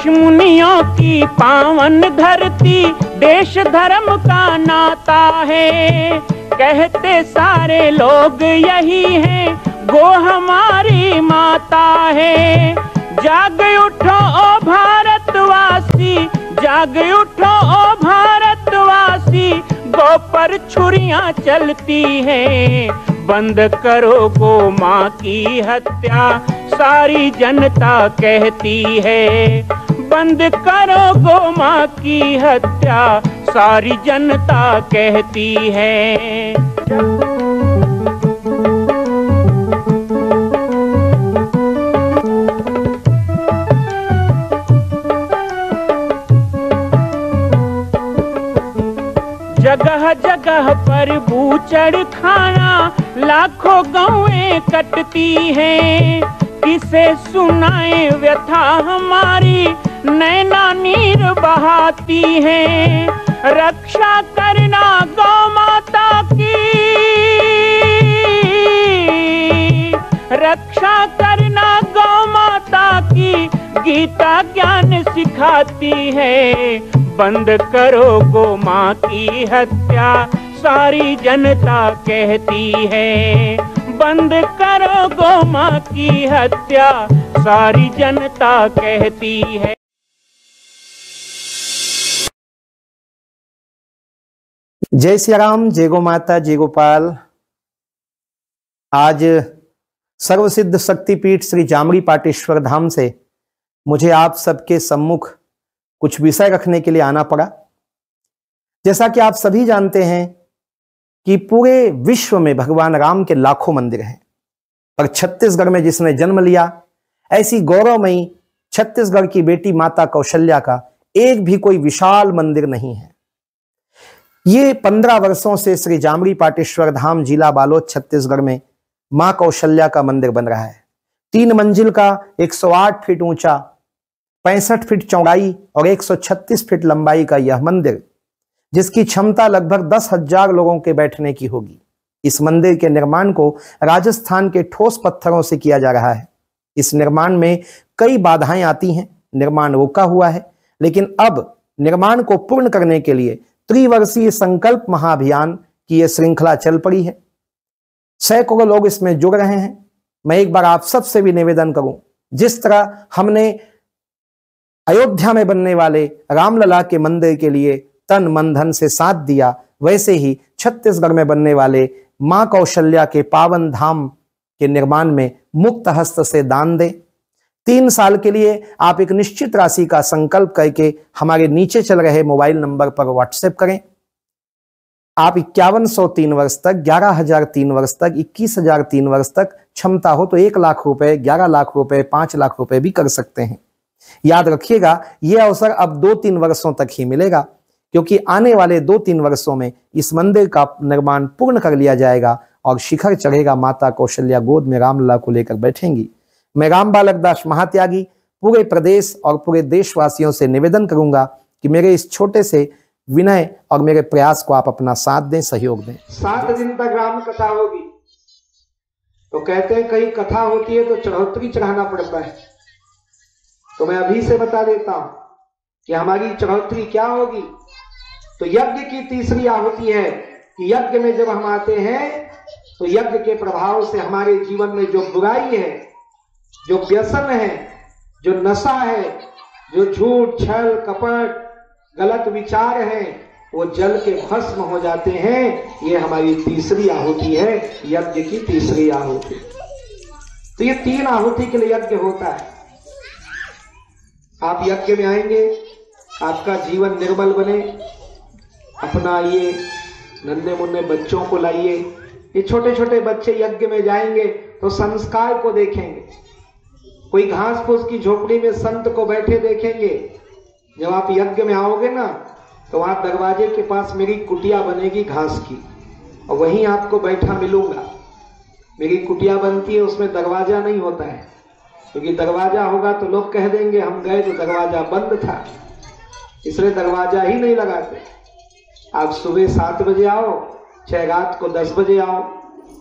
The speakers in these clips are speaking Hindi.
ऋषि मुनियों की पावन धरती, देश धर्म का नाता है। कहते सारे लोग यही हैं, गो हमारी माता है। जाग उठो ओ भारतवासी, जाग उठो ओ भारतवासी, गो पर छुरियां चलती हैं। बंद करो गो माँ की हत्या, सारी जनता कहती है। बंद करो गो माँ की हत्या, सारी जनता कहती है। जगह जगह पर बूचड़ खाना, लाखों गौएं कटती हैं। किसे सुनाए व्यथा हमारी, नैना नीर बहाती हैं। रक्षा करना गौ माता की, रक्षा करना गौ माता की, गीता ज्ञान सिखाती है। बंद करो गो माँ की हत्या, सारी जनता कहती है। बंद करो गो माँ की हत्या, सारी जनता कहती है। जय श्री राम, जय गो माता, जय गोपाल। आज सर्वसिद्ध शक्तिपीठ श्री जामरी पाटेश्वर धाम से मुझे आप सबके सम्मुख कुछ विषय रखने के लिए आना पड़ा। जैसा कि आप सभी जानते हैं कि पूरे विश्व में भगवान राम के लाखों मंदिर हैं, पर छत्तीसगढ़ में जिसने जन्म लिया, ऐसी गौरवमयी छत्तीसगढ़ की बेटी माता कौशल्या का एक भी कोई विशाल मंदिर नहीं है। ये 15 वर्षों से श्री जामरी पाटेश्वर धाम, जिला बालोद, छत्तीसगढ़ में मां कौशल्या का मंदिर बन रहा है। 3 मंजिल का 108 फीट ऊंचा, 65 फीट चौड़ाई और 136 फीट लंबाई का यह मंदिर, जिसकी क्षमता लगभग 10,000 लोगों के बैठने की होगी। इस मंदिर के निर्माण को राजस्थान के ठोस पत्थरों से किया जा रहा है। इस निर्माण में कई बाधाएं आती हैं, निर्माण रुका हुआ है, लेकिन अब निर्माण को पूर्ण करने के लिए त्रिवर्षीय संकल्प महाअभियान की यह श्रृंखला चल पड़ी है। सैकड़ों लोग इसमें जुड़ रहे हैं। मैं एक बार आप सबसे भी निवेदन करूं, जिस तरह हमने अयोध्या में बनने वाले रामलला के मंदिर के लिए तन मन धन से साथ दिया, वैसे ही छत्तीसगढ़ में बनने वाले मां कौशल्या के पावन धाम के निर्माण में मुक्त हस्त से दान दें। 3 साल के लिए आप एक निश्चित राशि का संकल्प करके हमारे नीचे चल रहे मोबाइल नंबर पर व्हाट्सएप करें। आप 5103 वर्ष तक, 11,003 वर्ष तक, 21,003 वर्ष तक, क्षमता हो तो 1 लाख रुपए, 11 लाख रुपए, 5 लाख रुपए भी कर सकते हैं। याद रखिएगा, यह अवसर अब 2-3 वर्षों तक ही मिलेगा, क्योंकि आने वाले 2-3 वर्षों में इस मंदिर का निर्माण पूर्ण कर लिया जाएगा और शिखर चढ़ेगा। माता कौशल्या गोद में रामलला को लेकर बैठेंगी। मैं राम बालक दास महात्यागी पूरे प्रदेश और पूरे देशवासियों से निवेदन करूंगा कि मेरे इस छोटे से विनय और मेरे प्रयास को आप अपना साथ दें, सहयोग दें। 7 दिन तक राम कथा होगी। तो कहते हैं कहीं कथा होती है तो चढ़ोतरी चढ़ाना पड़ता है। तो मैं अभी से बता देता हूं कि हमारी चढ़ोतरी क्या होगी। तो यज्ञ की तीसरी आहुति है कि यज्ञ में जब हम आते हैं तो यज्ञ के प्रभाव से हमारे जीवन में जो बुराई है, जो व्यसन है, जो नशा है, जो झूठ, छल, कपट, गलत विचार है, वो जल के भस्म हो जाते हैं। ये हमारी तीसरी आहुति है, यज्ञ की तीसरी आहुति। तो ये 3 आहुति के लिए यज्ञ होता है। आप यज्ञ में आएंगे, आपका जीवन निर्मल बने। अपना ये नन्हे मुन्ने बच्चों को लाइए। ये छोटे छोटे बच्चे यज्ञ में जाएंगे तो संस्कार को देखेंगे। कोई घास फूस की झोपड़ी में संत को बैठे देखेंगे। जब आप यज्ञ में आओगे ना, तो वहां दरवाजे के पास मेरी कुटिया बनेगी घास की, और वहीं आपको बैठा मिलूंगा। मेरी कुटिया बनती है, उसमें दरवाजा नहीं होता है, क्योंकि दरवाजा होगा तो लोग कह देंगे हम गए तो दरवाजा बंद था, इसलिए दरवाजा ही नहीं लगाते। आप सुबह 7 बजे आओ, चाहे रात को 10 बजे आओ,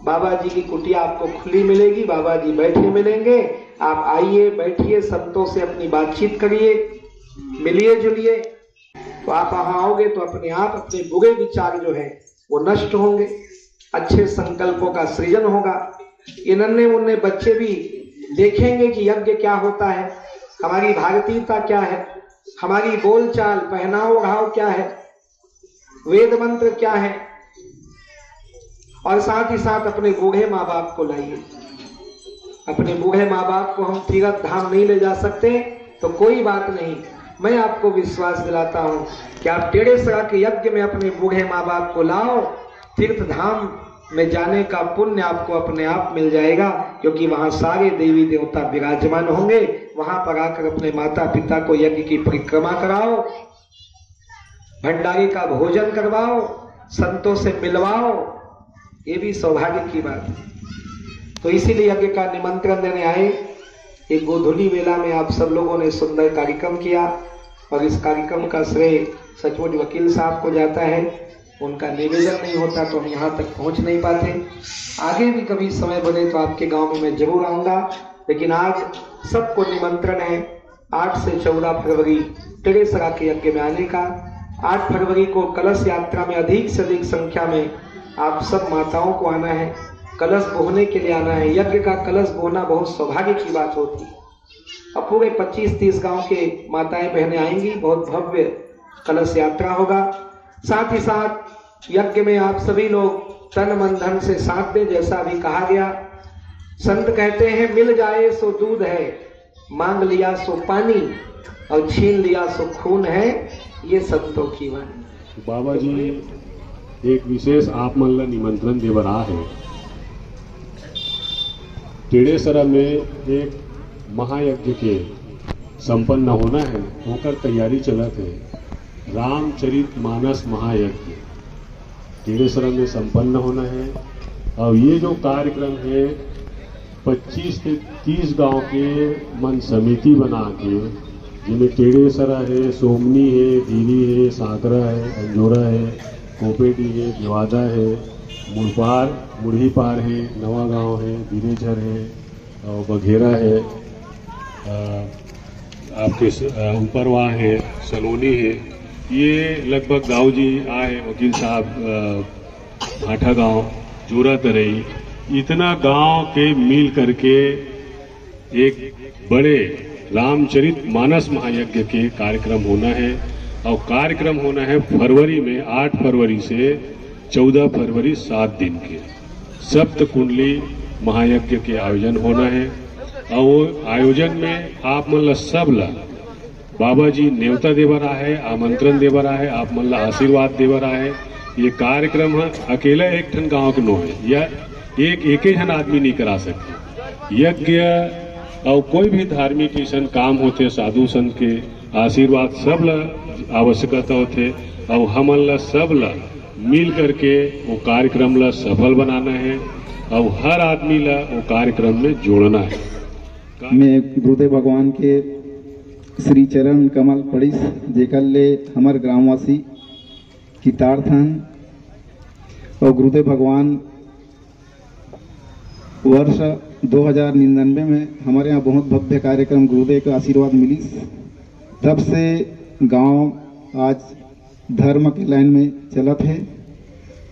बाबा जी की कुटिया आपको खुली मिलेगी। बाबा जी बैठे मिलेंगे। आप आइए, बैठिए, संतों से अपनी बातचीत करिए। मिलिए जुलिए, तो आप वहां आओगे तो अपने आप अपने बुरे विचार जो है वो नष्ट होंगे, अच्छे संकल्पों का सृजन होगा। ये नन्हे मुन्ने बच्चे भी देखेंगे कि यज्ञ क्या होता है, हमारी भारतीयता क्या है, हमारी बोलचाल पहनाव ओढ़ाव क्या है, वेद मंत्र क्या है। और साथ ही साथ अपने बूढ़े माँ बाप को लाइए। अपने बूढ़े माँ बाप को हम तीर्थ धाम नहीं ले जा सकते तो कोई बात नहीं, मैं आपको विश्वास दिलाता हूं कि आप टेढ़ेसरा के यज्ञ में अपने बूढ़े माँ बाप को लाओ, तीर्थ धाम में जाने का पुण्य आपको अपने आप मिल जाएगा, क्योंकि वहां सारे देवी देवता विराजमान होंगे। वहां पर आकर अपने माता पिता को यज्ञ की परिक्रमा कराओ, भंडारे का भोजन करवाओ, संतों से मिलवाओ, ये भी सौभाग्य की बात है। तो इसीलिए यज्ञ का निमंत्रण देने आए। एक गोधूली वेला में आप सब लोगों ने सुंदर कार्यक्रम किया और इस कार्यक्रम का श्रेय सचमुच वकील साहब को जाता है। उनका निवेदन नहीं होता तो हम यहाँ तक पहुँच नहीं पाते। आगे भी कभी समय बने तो आपके गांव में मैं जरूर आऊँगा, लेकिन आज सबको निमंत्रण है 8 से 14 फरवरी टेढ़ेसरा के यज्ञ में आने का। 8 फरवरी को कलश यात्रा में अधिक से अधिक संख्या में आप सब माताओं को आना है, कलश बोहने के लिए आना है। यज्ञ का कलश बोहना बहुत सौभाग्य की बात होती है। अब पूरे 25-30 गांव के माताएं बहनें आएंगी, बहुत भव्य कलश यात्रा होगा। साथ ही साथ यज्ञ में आप सभी लोग तन मन धन से साथ दें, जैसा अभी कहा गया। संत कहते हैं मिल जाए सो दूध है, मांग लिया सो पानी, और छीन लिया सो खून है, ये संतों की वाणी। बाबा जी एक विशेष आप मन ला निमंत्रण देवर आ है। टेढ़ेसरा में एक महायज्ञ के संपन्न होना है, होकर तैयारी चलत है। रामचरित मानस महायज्ञ टेढ़ेसरा में संपन्न होना है। और ये जो कार्यक्रम है 25 से 30 गांव के मन समिति बना के, जिनमें टेढ़ेसरा है, सोमनी है, धीरी है, सागरा है, अंजोरा है, कोपेटी है, भिवादा है, मुढ़ी पार है, नवा गांव है, बिरेझर है और बघेरा है, आपके ऊपरवा है, सलोनी है। ये लगभग गाँव जी आए, वकील साहब भाठा गांव, जोरा तरई, इतना गांव के मिल करके एक बड़े रामचरित मानस महायज्ञ के कार्यक्रम होना है। और कार्यक्रम होना है फरवरी में, 8 फरवरी से 14 फरवरी 7 दिन के सप्त कुंडली महायज्ञ के आयोजन होना है। और वो आयोजन में आप मन सब ला बाबा जी न्योता देवर है, आमंत्रण देवर है, आप मन ला आशीर्वाद देवर है। ये कार्यक्रम है अकेला एक ठन गांव के नो है, या एक जन आदमी नहीं करा सकते। यज्ञ और कोई भी धार्मिक ऐसा काम होते, साधु संत के आशीर्वाद सब ला आवश्यकता होते, और हमन ला सब ला मिल करके वो कार्यक्रम ला सफल बनाना है और हर आदमी ला वो कार्यक्रम में जोड़ना है। मैं गुरुदेव भगवान के श्री चरण कमल पड़िस जेकर ले हमार ग्रामवासी कितार्थन, और गुरुदेव भगवान वर्ष 2099 में हमारे यहाँ बहुत भव्य कार्यक्रम गुरुदेव का आशीर्वाद मिली। तब से गांव आज धर्म की लाइन में चलत है,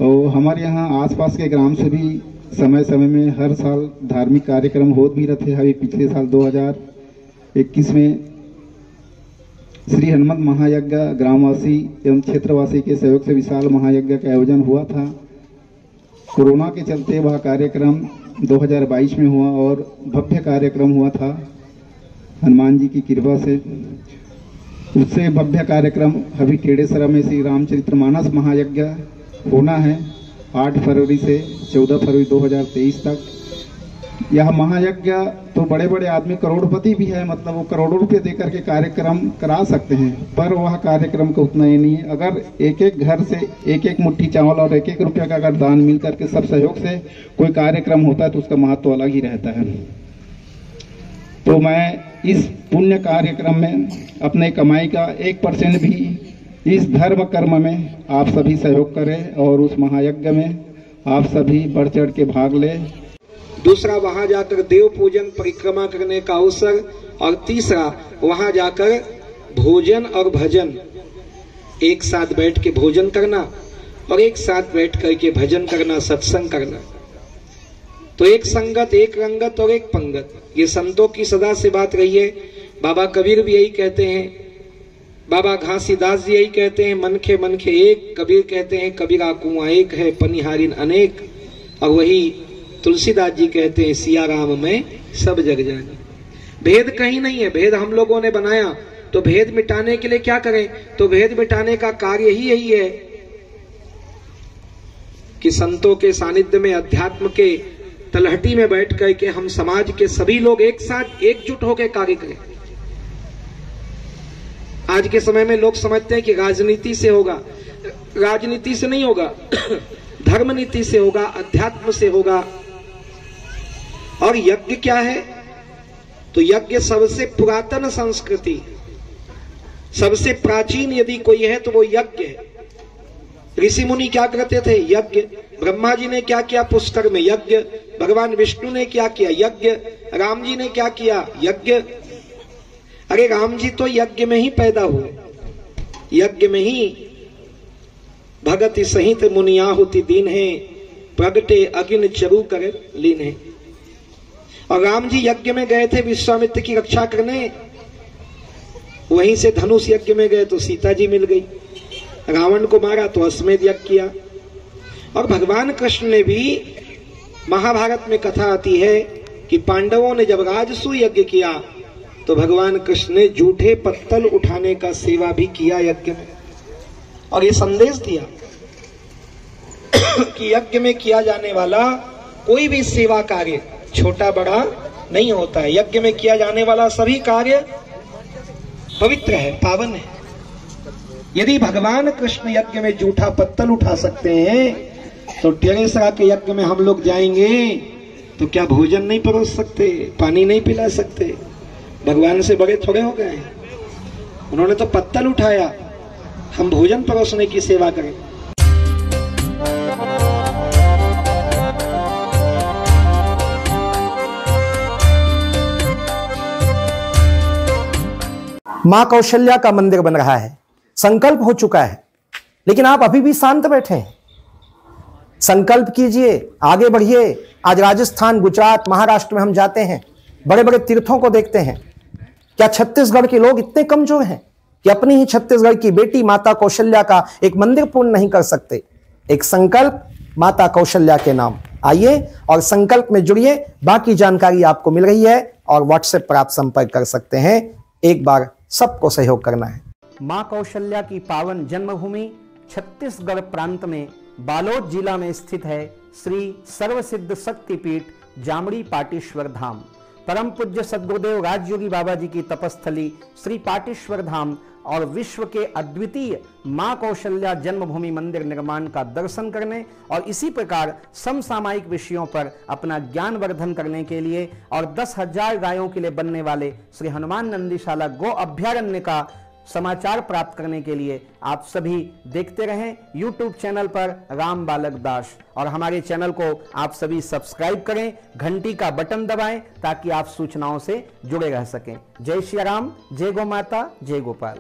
और हमारे यहाँ आसपास के ग्राम से भी समय समय में हर साल धार्मिक कार्यक्रम होत भी रहते हैं। अभी पिछले साल 2021 में श्री हनुमत महायज्ञ ग्रामवासी एवं क्षेत्रवासी के सहयोग से विशाल महायज्ञ का आयोजन हुआ था। कोरोना के चलते वह कार्यक्रम 2022 में हुआ और भव्य कार्यक्रम हुआ था हनुमान जी की कृपा से। उससे भव्य कार्यक्रम अभी टेढ़ेसरा में श्री रामचरितमानस महायज्ञ होना है 8 फरवरी से 14 फरवरी 2023 तक। यह महायज्ञ तो बड़े बड़े आदमी करोड़पति भी है, मतलब वो करोड़ों रुपये देकर के कार्यक्रम करा सकते हैं, पर वह कार्यक्रम का उतना ही नहीं है। अगर एक एक घर से एक एक मुट्ठी चावल और एक एक रुपया का अगर दान मिल करके सब सहयोग से कोई कार्यक्रम होता है तो उसका महत्व अलग ही रहता है। तो मैं इस पुण्य कार्यक्रम में अपने कमाई का 1% भी इस धर्म कर्म में आप सभी सहयोग करें और उस महायज्ञ में आप सभी बढ़ चढ़ के भाग लें। दूसरा वहां जाकर देव पूजन परिक्रमा करने का अवसर, और तीसरा वहां जाकर भोजन और भजन, एक साथ बैठ के भोजन करना और एक साथ बैठ करके भजन करना, सत्संग करना। तो एक संगत, एक रंगत और एक पंगत, ये संतों की सदा से बात रही है। बाबा कबीर भी यही कहते हैं, बाबा घासीदास जी यही कहते हैं, मन खे एक। कबीर कहते हैं कबीरा कुआं एक है, पनिहारिन अनेक। और वही तुलसीदास जी कहते हैं सिया राम में सब जग जाने। भेद कहीं नहीं है, भेद हम लोगों ने बनाया। तो भेद मिटाने के लिए क्या करें? तो भेद मिटाने का कार्य ही यही है कि संतों के सानिध्य में, अध्यात्म के तलहटी में बैठ करके हम समाज के सभी लोग एक साथ एकजुट होकर कार्य करें। आज के समय में लोग समझते हैं कि राजनीति से होगा, राजनीति से नहीं होगा धर्म नीति से होगा, अध्यात्म से होगा। और यज्ञ क्या है? तो यज्ञ सबसे पुरातन संस्कृति, सबसे प्राचीन यदि कोई है तो वो यज्ञ है। ऋषि मुनि क्या करते थे? यज्ञ। ब्रह्मा जी ने क्या किया? पुष्कर में यज्ञ। भगवान विष्णु ने क्या किया? यज्ञ। राम जी ने क्या किया? यज्ञ। अरे राम जी तो यज्ञ में ही पैदा हुए, यज्ञ में ही भगति सहित मुनियाहुति दीन है, प्रगटे अगिन चरु कर लीन है। और राम जी यज्ञ में गए थे विश्वामित्र की रक्षा करने, वहीं से धनुष यज्ञ में गए तो सीता जी मिल गई। रावण को मारा तो अश्वमेध यज्ञ किया। और भगवान कृष्ण ने भी, महाभारत में कथा आती है कि पांडवों ने जब राजसूय यज्ञ किया तो भगवान कृष्ण ने जूठे पत्तल उठाने का सेवा भी किया यज्ञ में। और ये संदेश दिया कि यज्ञ में किया जाने वाला कोई भी सेवा कार्य छोटा बड़ा नहीं होता है। यज्ञ में किया जाने वाला सभी कार्य पवित्र है, पावन है। यदि भगवान कृष्ण यज्ञ में जूठा पत्तल उठा सकते हैं तो टेरेसा के यज्ञ में हम लोग जाएंगे तो क्या भोजन नहीं परोस सकते, पानी नहीं पिला सकते? भगवान से बड़े थोड़े हो गए? उन्होंने तो पत्तल उठाया, हम भोजन परोसने की सेवा करें। मां कौशल्या का मंदिर बन रहा है, संकल्प हो चुका है, लेकिन आप अभी भी शांत बैठे हैं। संकल्प कीजिए, आगे बढ़िए। आज राजस्थान, गुजरात, महाराष्ट्र में हम जाते हैं, बड़े बड़े तीर्थों को देखते हैं। क्या छत्तीसगढ़ के लोग इतने कमजोर हैं कि अपनी ही छत्तीसगढ़ की बेटी माता कौशल्या का एक मंदिर पूर्ण नहीं कर सकते? एक संकल्प माता कौशल्या के नाम। आइए और संकल्प में जुड़िए। बाकी जानकारी आपको मिल रही है और व्हाट्सएप पर आप संपर्क कर सकते हैं। एक बार सबको सहयोग करना है। मां कौशल्या की पावन जन्मभूमि छत्तीसगढ़ प्रांत में बालोद जिला में स्थित है श्री सर्वसिद्ध शक्तिपीठ जामड़ी पाटेश्वर धाम। परम पूज्य सद्गुरुदेव राजयोगी बाबा जी की तपस्थली श्री पाटेश्वर धाम और विश्व के अद्वितीय मां कौशल्या जन्मभूमि मंदिर निर्माण का दर्शन करने और इसी प्रकार समसामयिक विषयों पर अपना ज्ञान वर्धन करने के लिए और 10,000 गायों के लिए बनने वाले श्री हनुमान नंदीशाला गो अभ्यारण्य का समाचार प्राप्त करने के लिए आप सभी देखते रहें YouTube चैनल पर राम बालक दास, और हमारे चैनल को आप सभी सब्सक्राइब करें, घंटी का बटन दबाएं ताकि आप सूचनाओं से जुड़े रह सकें। जय श्री राम, जय गौ माता, जय गोपाल।